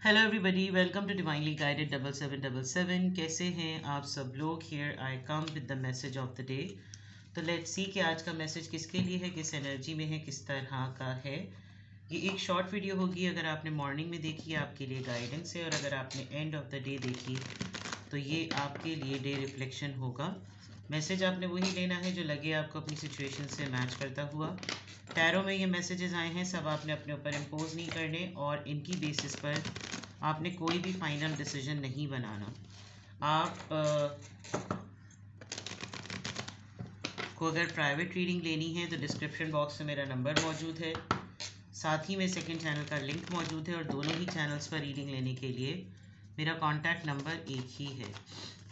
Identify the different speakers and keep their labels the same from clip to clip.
Speaker 1: Hello everybody, welcome to divinely guided 7777। कैसे हैं आप सब लोग। Here I come with the message of the day. तो लेट्स सी कि आज का मैसेज किसके लिए है, किस एनर्जी में है, किस तरह का है। ये एक शॉर्ट वीडियो होगी। अगर आपने मॉर्निंग में देखी आपके लिए गाइडेंस है, और अगर आपने एंड ऑफ द डे देखी तो ये आपके लिए डे रिफ्लेक्शन होगा। मैसेज आपने वही लेना है जो लगे आपको अपनी सिचुएशन से मैच करता हुआ। टैरो में ये मैसेजेस आए हैं, सब आपने अपने ऊपर इम्पोज नहीं करने, और इनकी बेसिस पर आपने कोई भी फाइनल डिसीजन नहीं बनाना। आप को अगर प्राइवेट रीडिंग लेनी है तो डिस्क्रिप्शन बॉक्स में मेरा नंबर मौजूद है, साथ ही में सेकंड चैनल का लिंक मौजूद है, और दोनों ही चैनल्स पर रीडिंग लेने के लिए मेरा कॉन्टैक्ट नंबर एक ही है।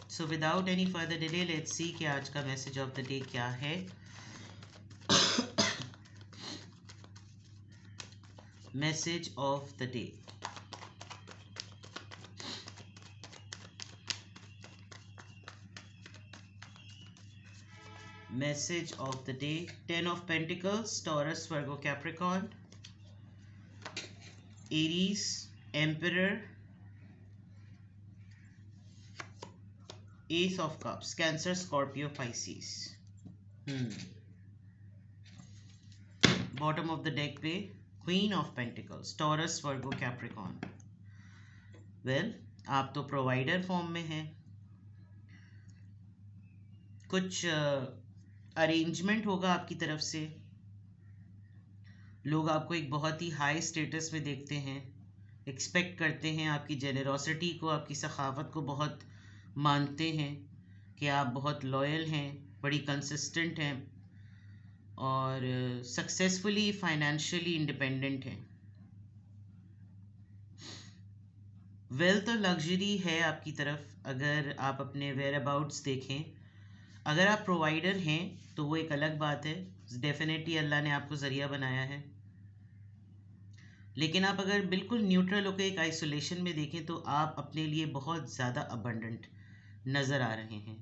Speaker 1: So without any further delay let's see कि आज का मैसेज ऑफ द डे क्या है। Message of the day. Message of the day: Ten of Pentacles, Taurus, Virgo, Capricorn, Aries, Emperor, Ace of Cups, Cancer, Scorpio, Pisces. Bottom of the deck पे Queen of Pentacles, Taurus, Virgo, Capricorn. Well, आप तो provider form में हैं। कुछ arrangement होगा आपकी तरफ से। लोग आपको एक बहुत ही हाई स्टेटस में देखते हैं, एक्सपेक्ट करते हैं, आपकी जेनरोसिटी को, आपकी सखावत को बहुत मानते हैं कि आप बहुत लॉयल हैं, बड़ी कंसिस्टेंट हैं, और सक्सेसफुली फाइनेंशियली इंडिपेंडेंट हैं। वेल्थ और लग्जरी है आपकी तरफ। अगर आप अपने वेयर अबाउट्स देखें, अगर आप प्रोवाइडर हैं तो वो एक अलग बात है, डेफिनेटली अल्लाह ने आपको ज़रिया बनाया है। लेकिन आप अगर बिल्कुल न्यूट्रल होकर एक आइसोलेशन में देखें तो आप अपने लिए बहुत ज़्यादा अबंडेंट नज़र आ रहे हैं।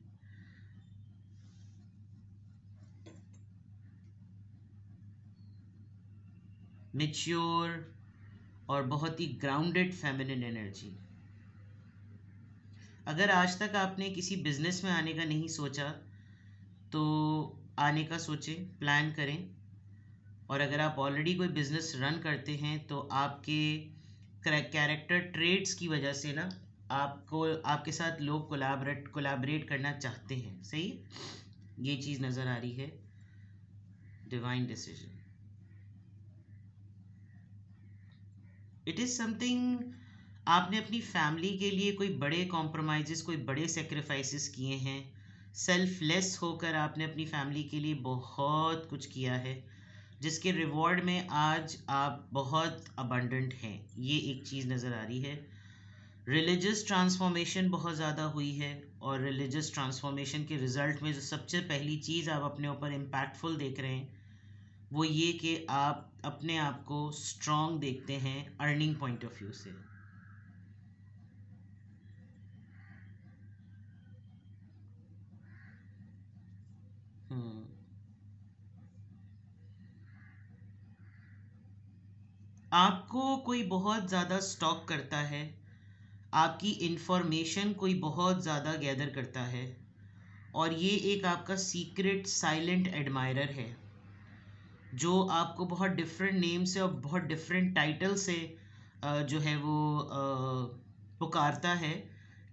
Speaker 1: मैच्योर और बहुत ही ग्राउंडेड फेमिनिन एनर्जी। अगर आज तक आपने किसी बिजनेस में आने का नहीं सोचा तो आने का सोचें, प्लान करें। और अगर आप ऑलरेडी कोई बिजनेस रन करते हैं तो आपके कैरेक्टर ट्रेड्स की वजह से ना आपको, आपके साथ लोग कोलैबोरेट करना चाहते हैं। सही, ये चीज़ नज़र आ रही है। Divine decision, it is something. आपने अपनी फैमिली के लिए कोई बड़े कॉम्प्रोमाइज़ेस, कोई बड़े सेक्रीफाइसेस किए हैं। सेल्फलेस होकर आपने अपनी फैमिली के लिए बहुत कुछ किया है, जिसके रिवॉर्ड में आज आप बहुत अबंडेंट हैं। ये एक चीज़ नज़र आ रही है। रिलीजियस ट्रांसफॉर्मेशन बहुत ज़्यादा हुई है, और रिलीजियस ट्रांसफॉर्मेशन के रिज़ल्ट में जो सबसे पहली चीज़ आप अपने ऊपर इम्पैक्टफुल देख रहे हैं वो ये कि आप अपने आप को स्ट्रॉन्ग देखते हैं अर्निंग पॉइंट ऑफ व्यू से। आपको कोई बहुत ज़्यादा स्टॉक करता है, आपकी इंफॉर्मेशन कोई बहुत ज़्यादा गैदर करता है, और ये एक आपका सीक्रेट साइलेंट एडमायरर है जो आपको बहुत डिफरेंट नेम से और बहुत डिफरेंट टाइटल से जो है वो पुकारता है।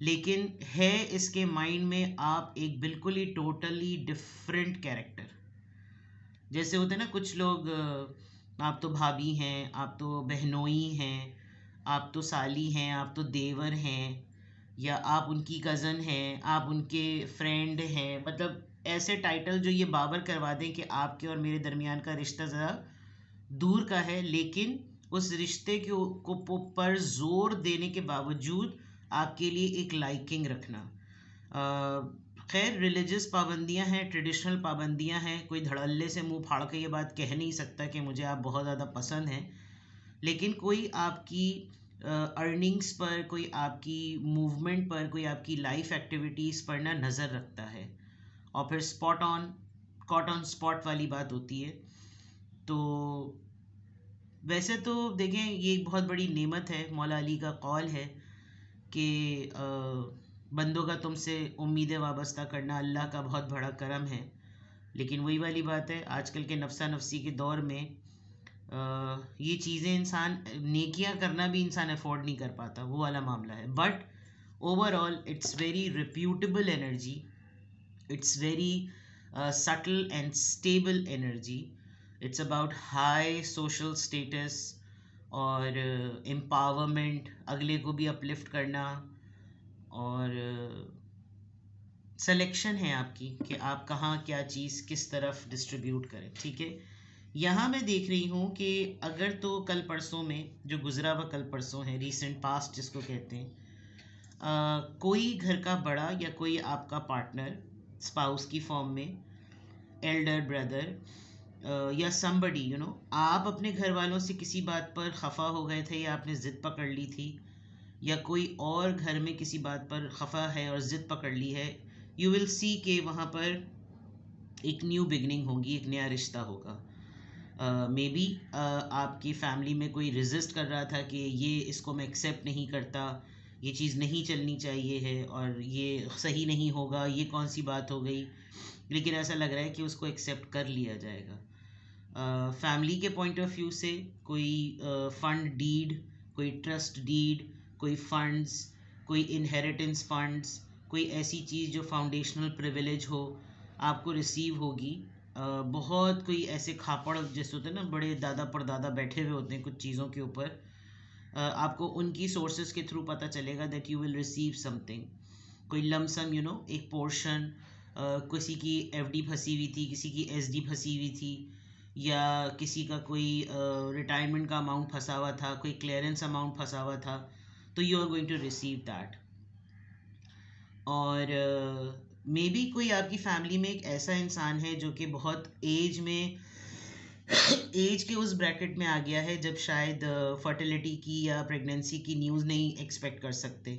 Speaker 1: लेकिन है इसके माइंड में आप एक बिल्कुल ही टोटली डिफरेंट कैरेक्टर। जैसे होते हैं ना कुछ लोग, आप तो भाभी हैं, आप तो बहनोई हैं, आप तो साली हैं, आप तो देवर हैं, या आप उनकी कज़न हैं, आप उनके फ्रेंड हैं। मतलब ऐसे टाइटल जो ये बावर करवा दें कि आपके और मेरे दरमियान का रिश्ता ज़रा दूर का है, लेकिन उस रिश्ते को पर जोर देने के बावजूद आपके लिए एक लाइकिंग रखना। खैर, रिलीजियस पाबंदियां हैं, ट्रेडिशनल पाबंदियां हैं। कोई धड़ल्ले से मुंह फाड़ के ये बात कह नहीं सकता कि मुझे आप बहुत ज़्यादा पसंद हैं। लेकिन कोई आपकी अर्निंग्स पर, कोई आपकी मूवमेंट पर, कोई आपकी लाइफ एक्टिविटीज़ पर ना नज़र रखता है, और फिर कॉट ऑन स्पॉट वाली बात होती है। तो वैसे तो देखें, ये एक बहुत बड़ी नेमत है, मौला अली का कौल है कि बंदों का तुमसे उम्मीदें वाबस्ता करना अल्लाह का बहुत बड़ा करम है। लेकिन वही वाली बात है, आजकल के नफ्सा नफसी के दौर में ये चीज़ें इंसान, नेकियां करना भी इंसान अफोर्ड नहीं कर पाता, वो वाला मामला है। But overall it's very reputable energy, it's very subtle and stable energy. It's about high social status और empowerment, अगले को भी uplift करना, और सिलेक्शन है आपकी कि आप कहाँ क्या चीज़ किस तरफ डिस्ट्रीब्यूट करें। ठीक है, यहाँ मैं देख रही हूँ कि अगर तो कल परसों में जो गुजरा हुआ कल परसों है, रीसेंट पास्ट जिसको कहते हैं, कोई घर का बड़ा या कोई आपका पार्टनर स्पाउस की फॉर्म में, एल्डर ब्रदर या समबडी आप अपने घर वालों से किसी बात पर खफा हो गए थे या आपने ज़िद पकड़ ली थी, या कोई और घर में किसी बात पर खफा है और ज़िद पकड़ ली है, यू विल सी के वहाँ पर एक न्यू बिगनिंग होगी, एक नया रिश्ता होगा। मे बी आपकी फैमिली में कोई रेजिस्ट कर रहा था कि ये इसको मैं एक्सेप्ट नहीं करता, ये चीज़ नहीं चलनी चाहिए है और ये सही नहीं होगा, ये कौन सी बात हो गई, लेकिन ऐसा लग रहा है कि उसको एक्सेप्ट कर लिया जाएगा। फैमिली के पॉइंट ऑफ व्यू से कोई फंड डीड, कोई ट्रस्ट डीड, कोई फंड्स, कोई इनहेरिटेंस फंड्स, कोई ऐसी चीज़ जो फाउंडेशनल प्रिविलेज हो, आपको रिसीव होगी। बहुत कोई ऐसे खापड़ जैसे होते हैं ना, बड़े दादा परदादा बैठे हुए होते हैं कुछ चीज़ों के ऊपर, आपको उनकी सोर्सेज के थ्रू पता चलेगा that you will receive something, कोई लमसम एक पोर्शन, किसी की एफडी फंसी हुई थी, किसी की एसडी फंसी हुई थी, या किसी का कोई रिटायरमेंट का अमाउंट फंसा हुआ था, कोई क्लियरेंस अमाउंट फंसा हुआ था, तो you are going to receive that. और मे बी कोई आपकी फैमिली में एक ऐसा इंसान है जो कि बहुत एज में एज के उस ब्रैकेट में आ गया है जब शायद फर्टिलिटी की या प्रेगनेंसी की न्यूज़ नहीं एक्सपेक्ट कर सकते,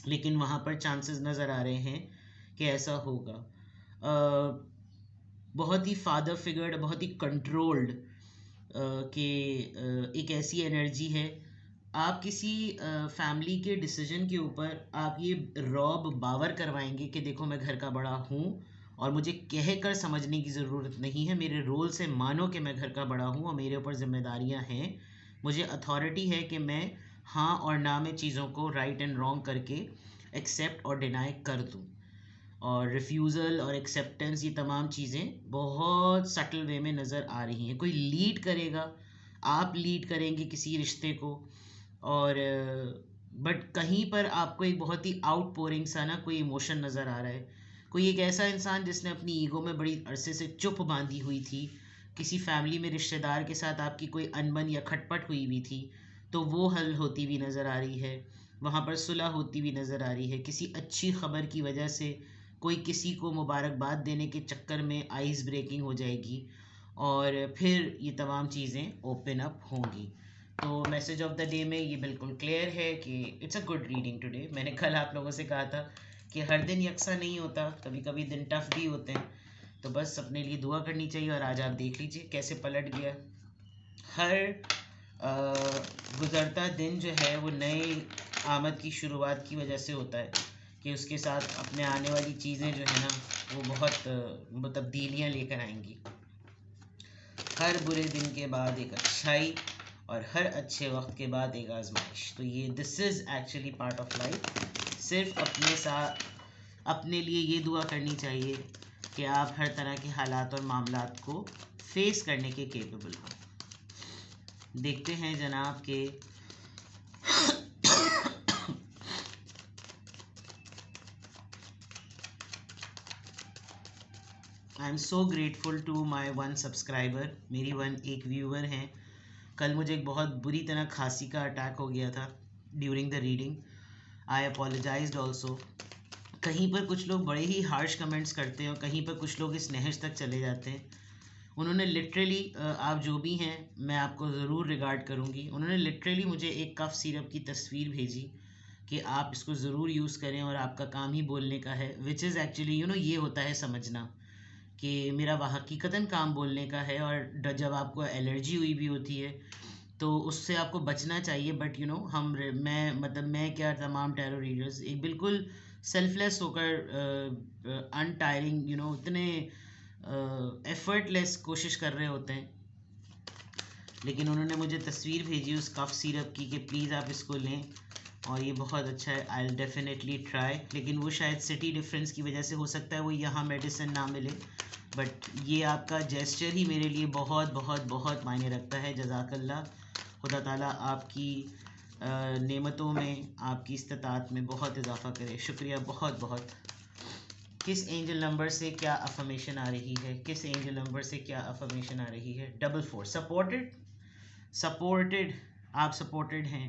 Speaker 1: लेकिन वहाँ पर चांसेस नज़र आ रहे हैं कि ऐसा होगा। बहुत ही फादर फिगर्ड, बहुत ही कंट्रोल्ड कि एक ऐसी एनर्जी है, आप किसी फैमिली के डिसीजन के ऊपर आप ये रॉब बावर करवाएंगे कि देखो मैं घर का बड़ा हूँ और मुझे कह कर समझने की ज़रूरत नहीं है, मेरे रोल से मानो कि मैं घर का बड़ा हूँ और मेरे ऊपर जिम्मेदारियाँ हैं, मुझे अथॉरिटी है कि मैं हाँ और ना में चीज़ों को राइट एंड रॉन्ग करके एक्सेप्ट और डिनाई कर दूँ। और रिफ्यूज़ल और एक्सेप्टेंस, ये तमाम चीज़ें बहुत सटल वे में नज़र आ रही हैं। कोई लीड करेगा, आप लीड करेंगे किसी रिश्ते को, और बट कहीं पर आपको एक बहुत ही आउटपोरिंग सा ना कोई इमोशन नज़र आ रहा है, कोई एक ऐसा इंसान जिसने अपनी ईगो में बड़ी अरसे से चुप बांधी हुई थी, किसी फैमिली में रिश्तेदार के साथ आपकी कोई अनबन या खटपट हुई हुई थी, तो वो हल होती हुई नज़र आ रही है, वहाँ पर सुलह होती हुई नज़र आ रही है, किसी अच्छी खबर की वजह से कोई किसी को मुबारकबाद देने के चक्कर में आइस ब्रेकिंग हो जाएगी, और फिर ये तमाम चीज़ें ओपन अप होंगी। तो मैसेज ऑफ द डे में ये बिल्कुल क्लियर है कि it's a good reading today. मैंने कल आप लोगों से कहा था कि हर दिन यकसा नहीं होता, कभी कभी दिन टफ भी होते हैं, तो बस अपने लिए दुआ करनी चाहिए, और आज आप देख लीजिए कैसे पलट गया। हर गुज़रता दिन जो है वो नए आमद की शुरुआत की वजह से होता है, कि उसके साथ अपने आने वाली चीज़ें जो है ना वो बहुत तब्दीलियाँ लेकर आएंगी। हर बुरे दिन के बाद एक अच्छाई, और हर अच्छे वक्त के बाद एक आजमाइश। तो ये this is actually part of life. सिर्फ अपने साथ अपने लिए ये दुआ करनी चाहिए कि आप हर तरह के हालात और मामलात को फेस करने के केपेबल हों। देखते हैं जनाब के I am so grateful to my one subscriber, मेरी एक व्यूवर हैं। कल मुझे एक बहुत बुरी तरह खांसी का अटैक हो गया था during the reading. I apologised also. कहीं पर कुछ लोग बड़े ही हार्श कमेंट्स करते हैं और कहीं पर कुछ लोग इस नहज तक चले जाते हैं। उन्होंने लिटरली, आप जो भी हैं मैं आपको ज़रूर रिगार्ड करूँगी, उन्होंने लिटरली मुझे एक कफ सिरप की तस्वीर भेजी कि आप इसको ज़रूर यूज़ करें और आपका काम ही बोलने का है, विच इज़ एक्चुअली ये होता है समझना कि मेरा वह हकीकतन काम बोलने का है। और जब आपको एलर्जी हुई भी होती है तो उससे आपको बचना चाहिए। बट मैं क्या, तमाम टैरो रीडर्स एक बिल्कुल सेल्फलेस होकर अनटायरिंग इतने एफर्टलेस कोशिश कर रहे होते हैं। लेकिन उन्होंने मुझे तस्वीर भेजी उस कफ सिरप की कि प्लीज़ आप इसको लें और ये बहुत अच्छा है, आई विल डेफिनेटली ट्राई। लेकिन वो शायद सिटी डिफरेंस की वजह से हो सकता है वो यहाँ मेडिसिन ना मिले, बट ये आपका जेस्चर ही मेरे लिए बहुत बहुत बहुत मायने रखता है। जज़ाकल्लाह, खुदा ताला आपकी नेमतों में, आपकी इस्तिताअत में बहुत इजाफा करे। शुक्रिया बहुत बहुत। किस एंजल नंबर से क्या अफर्मेशन आ रही है? किस एंजल नंबर से क्या अफर्मेशन आ रही है? 44 सपोर्टेड, सपोर्टेड, आप सपोर्टेड हैं।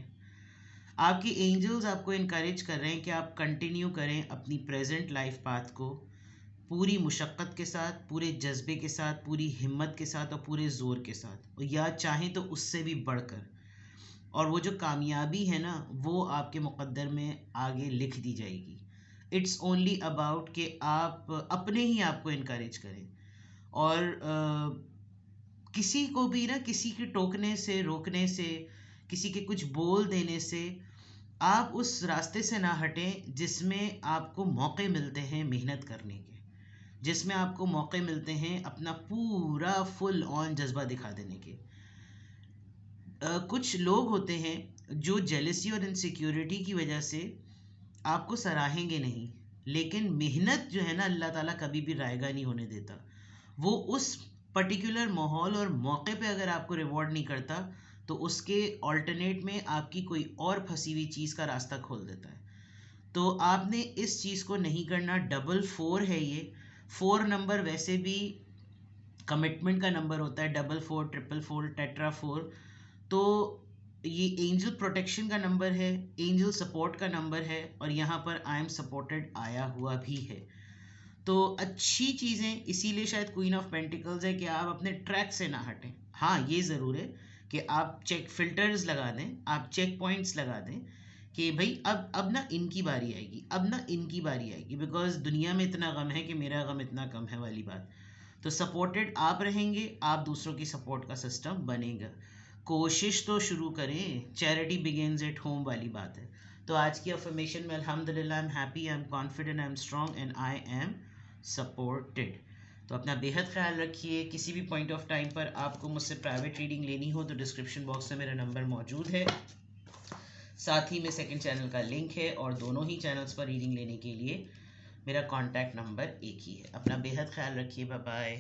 Speaker 1: आपकी एंजल्स आपको इनकरेज कर रहे हैं कि आप कंटिन्यू करें अपनी प्रेजेंट लाइफ पाथ को पूरी मुशक्क़त के साथ, पूरे जज्बे के साथ, पूरी हिम्मत के साथ और पूरे ज़ोर के साथ, और या चाहें तो उससे भी बढ़कर। और वो जो कामयाबी है ना, वो आपके मुक़द्दर में आगे लिख दी जाएगी। इट्स ओनली अबाउट कि आप अपने ही आप को इनकरेज करें। और किसी को भी ना, किसी के टोकने से, रोकने से, किसी के कुछ बोल देने से आप उस रास्ते से ना हटें जिसमें आपको मौके मिलते हैं मेहनत करने के, जिसमें आपको मौके मिलते हैं अपना पूरा फुल ऑन जज्बा दिखा देने के। कुछ लोग होते हैं जो जेलसी और इनसिक्योरिटी की वजह से आपको सराहेंगे नहीं, लेकिन मेहनत जो है ना, अल्लाह ताला कभी भी रायगा नहीं होने देता। वो उस पर्टिकुलर माहौल और मौके पे अगर आपको रिवॉर्ड नहीं करता तो उसके ऑल्टरनेट में आपकी कोई और फंसी हुई चीज़ का रास्ता खोल देता है। तो आपने इस चीज़ को नहीं करना। 44 है ये। 4 नंबर वैसे भी कमिटमेंट का नंबर होता है, 44, 444, टेट्रा 4। तो ये एंजल प्रोटेक्शन का नंबर है, एंजल सपोर्ट का नंबर है, और यहाँ पर आई एम सपोर्टेड आया हुआ भी है। तो अच्छी चीज़ें, इसीलिए शायद क्वीन ऑफ पेंटिकल्स है कि आप अपने ट्रैक से ना हटें। हाँ, ये ज़रूर है कि आप चेक फिल्टर्स लगा दें, आप चेक पॉइंट्स लगा दें कि भाई अब ना इनकी बारी आएगी, अब ना इनकी बारी आएगी, बिकॉज दुनिया में इतना गम है कि मेरा गम इतना कम है वाली बात। तो सपोर्टेड आप रहेंगे, आप दूसरों की सपोर्ट का सिस्टम बनेगा। कोशिश तो शुरू करें, चैरिटी बिगिंस एट होम वाली बात है। तो आज की अफर्मेशन में अल्हम्दुलिल्लाह, I am happy, I am confident, I am strong and I am supported. तो अपना बेहद ख्याल रखिए। किसी भी पॉइंट ऑफ टाइम पर आपको मुझसे प्राइवेट रीडिंग लेनी हो तो डिस्क्रिप्शन बॉक्स में मेरा नंबर मौजूद है, साथ ही में सेकंड चैनल का लिंक है, और दोनों ही चैनल्स पर रीडिंग लेने के लिए मेरा कॉन्टैक्ट नंबर एक ही है। अपना बेहद ख्याल रखिए। Bye bye.